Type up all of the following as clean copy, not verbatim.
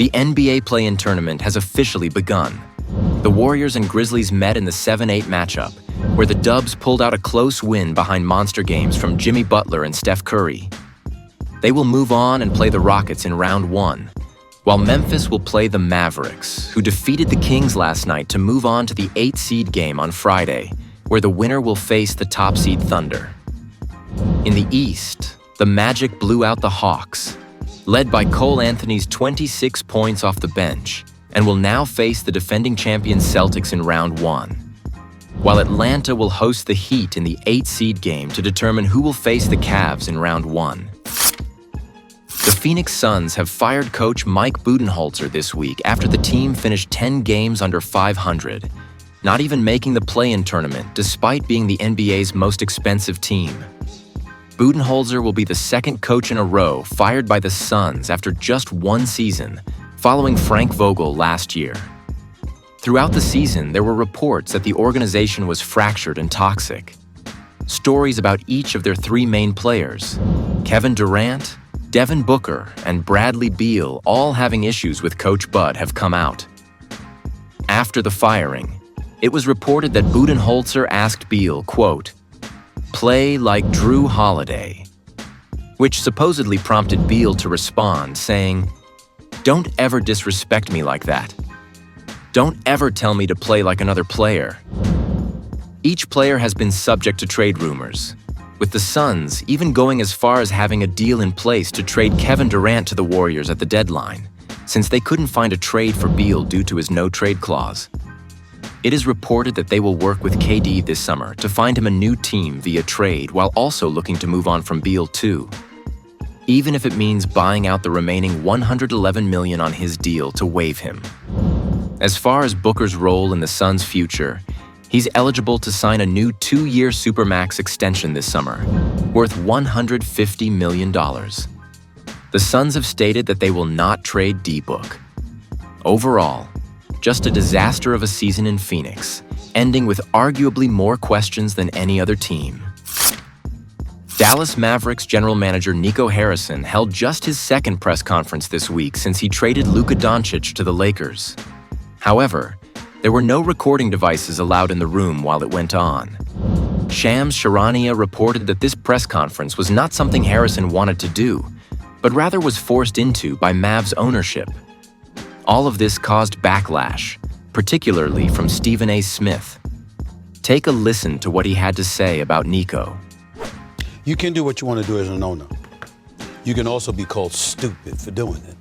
The NBA play-in tournament has officially begun. The Warriors and Grizzlies met in the 7-8 matchup, where the Dubs pulled out a close win behind monster games from Jimmy Butler and Steph Curry. They will move on and play the Rockets in round 1, while Memphis will play the Mavericks, who defeated the Kings last night to move on to the 8-seed game on Friday, where the winner will face the top-seed Thunder. In the East, the Magic blew out the Hawks, led by Cole Anthony's 26 points off the bench, and will now face the defending champion Celtics in round 1. While Atlanta will host the Heat in the 8-seed game to determine who will face the Cavs in round 1. The Phoenix Suns have fired coach Mike Budenholzer this week after the team finished 10 games under 500, not even making the play-in tournament despite being the NBA's most expensive team. Budenholzer will be the second coach in a row fired by the Suns after just one season, following Frank Vogel last year. Throughout the season, there were reports that the organization was fractured and toxic. Stories about each of their 3 main players, Kevin Durant, Devin Booker, and Bradley Beal, all having issues with Coach Bud, have come out. After the firing, it was reported that Budenholzer asked Beal, quote, "Play like Drew Holiday," which supposedly prompted Beal to respond, saying, "Don't ever disrespect me like that. Don't ever tell me to play like another player." Each player has been subject to trade rumors, with the Suns even going as far as having a deal in place to trade Kevin Durant to the Warriors at the deadline, since they couldn't find a trade for Beal due to his no-trade clause. It is reported that they will work with KD this summer to find him a new team via trade while also looking to move on from Beal too, even if it means buying out the remaining $111 million on his deal to waive him. As far as Booker's role in the Suns' future, he's eligible to sign a new 2-year Supermax extension this summer, worth $150 million. The Suns have stated that they will not trade D-Book. Overall, just a disaster of a season in Phoenix, ending with arguably more questions than any other team. Dallas Mavericks general manager Nico Harrison held just his second press conference this week since he traded Luka Doncic to the Lakers. However, there were no recording devices allowed in the room while it went on. Shams Charania reported that this press conference was not something Harrison wanted to do, but rather was forced into by Mavs ownership. All of this caused backlash, particularly from Stephen A. Smith. Take a listen to what he had to say about Nico. You can do what you want to do as an owner. You can also be called stupid for doing it.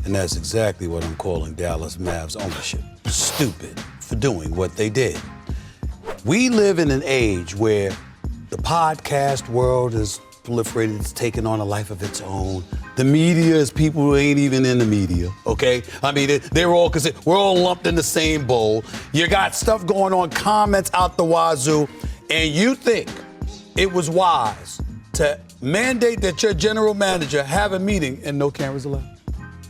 And that's exactly what I'm calling Dallas Mavs ownership. Stupid for doing what they did. We live in an age where the podcast world is proliferated, it's taken on a life of its own. The media is people who ain't even in the media, okay? I mean, they're all, because we're all lumped in the same bowl. You got stuff going on, comments out the wazoo, and you think it was wise to mandate that your general manager have a meeting and no cameras allowed?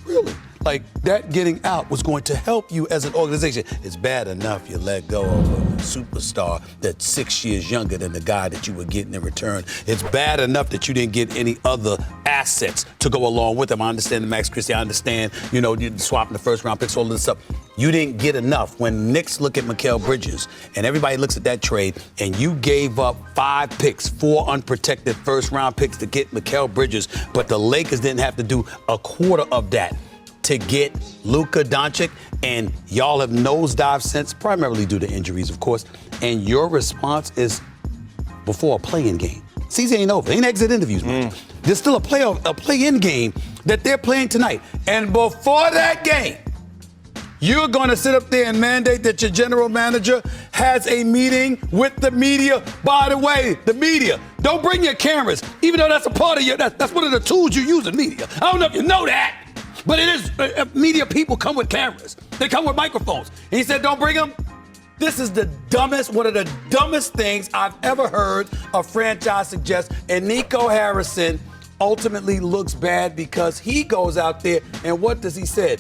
Really? Like, that getting out was going to help you as an organization. It's bad enough you let go of a superstar that's 6 years younger than the guy that you were getting in return. It's bad enough that you didn't get any other assets to go along with him. I understand the Max Christie. I understand, you swapping the first-round picks, all of this stuff. You didn't get enough. When Knicks look at Mikal Bridges and everybody looks at that trade and you gave up 5 picks, 4 unprotected first-round picks to get Mikal Bridges, but the Lakers didn't have to do a quarter of that to get Luka Doncic, and y'all have nosedived since, primarily due to injuries, of course, and your response is before a play-in game. Season ain't over. Ain't exit interviews much. There's still a play-in game that they're playing tonight. And before that game, you're going to sit up there and mandate that your general manager has a meeting with the media. By the way, the media, don't bring your cameras, even though that's a part of that's one of the tools you use in media. I don't know if you know that. But it is, media people come with cameras. They come with microphones. And he said, don't bring them. This is one of the dumbest things I've ever heard a franchise suggest. And Nico Harrison ultimately looks bad because he goes out there and what does he say?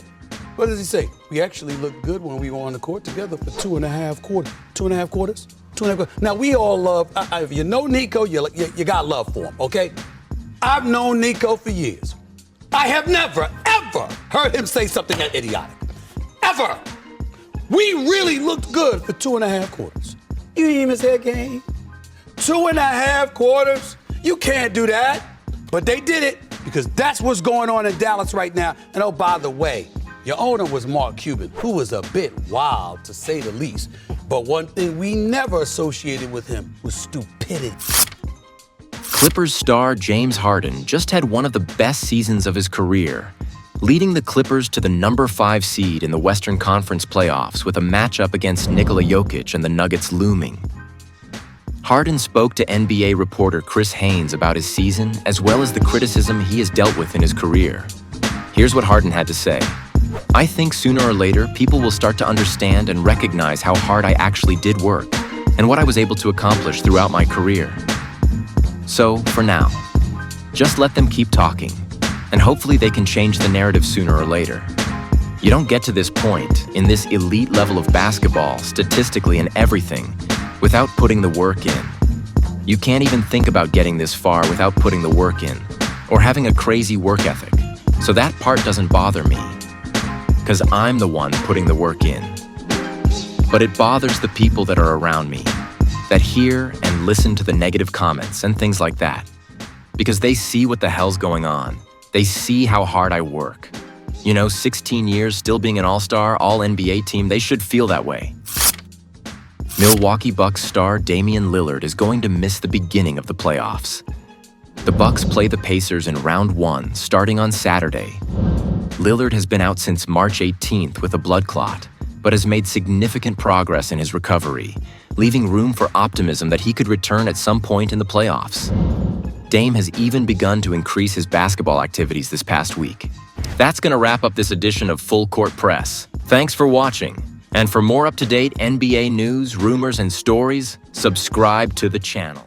What does he say? We actually looked good when we were on the court together for 2.5 quarters. 2.5 quarters? 2.5 quarters. Now, we all love, if you know Nico, you got love for him, okay? I've known Nico for years. I have never, ever ever heard him say something that idiotic. Ever. We really looked good for 2.5 quarters. You didn't even say a game. 2.5 quarters? You can't do that. But they did it because that's what's going on in Dallas right now. And oh, by the way, your owner was Mark Cuban, who was a bit wild, to say the least. But one thing we never associated with him was stupidity. Clippers star James Harden just had one of the best seasons of his career, leading the Clippers to the number 5 seed in the Western Conference playoffs with a matchup against Nikola Jokic and the Nuggets looming. Harden spoke to NBA reporter Chris Haynes about his season as well as the criticism he has dealt with in his career. Here's what Harden had to say. "I think sooner or later people will start to understand and recognize how hard I actually did work and what I was able to accomplish throughout my career. So, for now, just let them keep talking, and hopefully they can change the narrative sooner or later. You don't get to this point, in this elite level of basketball, statistically and everything, without putting the work in. You can't even think about getting this far without putting the work in, or having a crazy work ethic. So that part doesn't bother me, because I'm the one putting the work in. But it bothers the people that are around me, that hear and listen to the negative comments and things like that, because they see what the hell's going on. They see how hard I work. 16 years still being an all-star, all-NBA team, they should feel that way." Milwaukee Bucks star Damian Lillard is going to miss the beginning of the playoffs. The Bucks play the Pacers in round 1, starting on Saturday. Lillard has been out since March 18th with a blood clot, but has made significant progress in his recovery, leaving room for optimism that he could return at some point in the playoffs. Dame has even begun to increase his basketball activities this past week. That's going to wrap up this edition of Full Court Press. Thanks for watching. And for more up-to-date NBA news, rumors, and stories, subscribe to the channel.